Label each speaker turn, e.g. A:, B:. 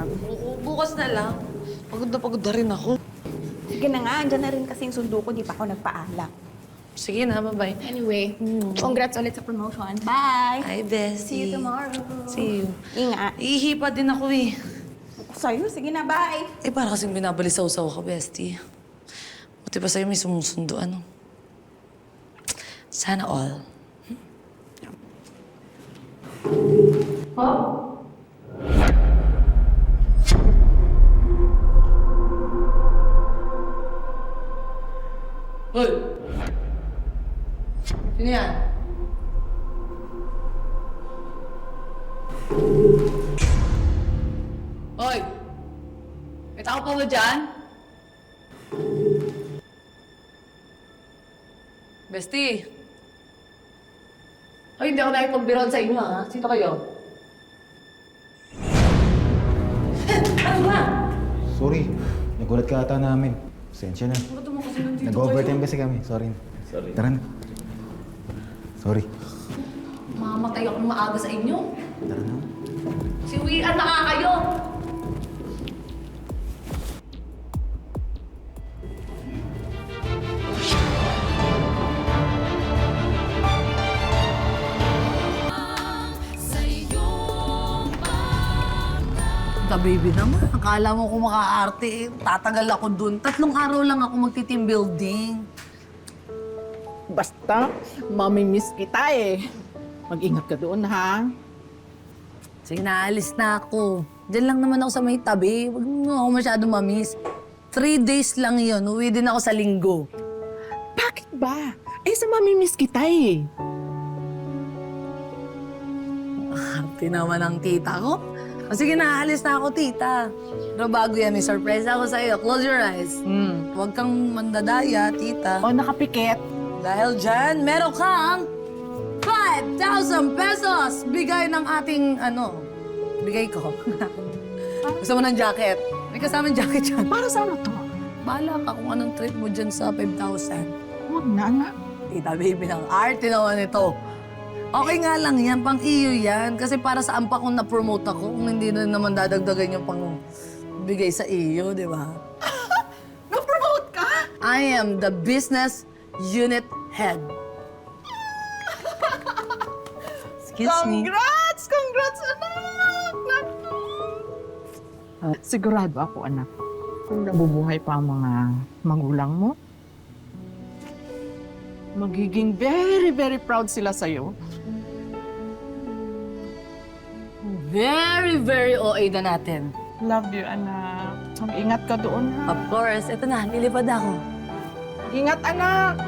A: lang.
B: Oo, bukas na lang. Pagod na rin ako.
A: Sige na nga, andyan na rin kasi yung sundo ko, di pa ako nagpaalam.
B: Sige na, bye-bye.
A: Anyway, congrats ulit sa promotion. Bye!
B: Hi, Bessie.
A: See you tomorrow.
B: See you.
A: Ingat.
B: Ihipa din ako eh.
A: Sa'yo, sige na, bye!
B: Eh, para kasing binabalisaw-saw ka, Bestie. Buti pa sa'yo may sumusundo, ano? Sana all. Hoy! Sino yan? Hoy! May tao pa ba dyan? Bestie! Ay, hindi ako nakipagbiroan sa inyo, ha? Sino kayo? Ano ba?
C: Sorry, nagulat ka ata namin. Pasensya na.
B: Ba't mo kasi nandito
C: Nag-overtime kasi kami. Sorry. Sorry. Tara na. Sorry.
B: Mamamatay ako ng maaga sa inyo.
C: Tara na.
B: Siwian na nga kayo! The baby naman. Akala mo kung maka-arte eh. Tatagal ako dun. 3 araw lang ako magti-team building.
D: Basta, mamimiss kita eh. Mag-ingat ka doon, ha?
B: Sige, naalis na ako. Diyan lang naman ako sa may tabi. Huwag mo ako masyadong mamiss. 3 days lang yun. Uwi din ako sa linggo.
D: Bakit ba? Eh, sa mamimiss kita eh.
B: Arte naman ang tita ko. O sige, naalis na ako, tita. Pero bago yan, may surprise ako sa iyo. Close your eyes. Huwag kang mandadaya, tita.
D: O, nakapikit.
B: Dahil dyan, meron kang 5,000 pesos! Bigay ng ating, bigay ko. Gusto mo ng jacket? May kasamang jacket dyan.
D: Para sa ano to?
B: Bahala ka kung anong trip mo dyan sa 5,000.
D: Huwag na, anak.
B: Tita, baby, ng arte naman ito. Okay nga lang yan, pang iyo yan. Kasi para sa ampa kong na-promote ako, kung hindi na naman dadagdagan yung pang bigay sa iyo, di ba?
D: Na-promote ka?
B: I am the business unit head. Excuse me.
D: Congrats! Congrats, anak! Naku! Sigurado ako, anak. Kung nabubuhay pa ang mga magulang mo, magiging very, very proud sila sa'yo.
B: Very, very OA na natin.
D: Love you, anak. Mag-ingat ka doon, ha?
B: Of course. Ito na, lilipad ako.
D: Ingat, anak!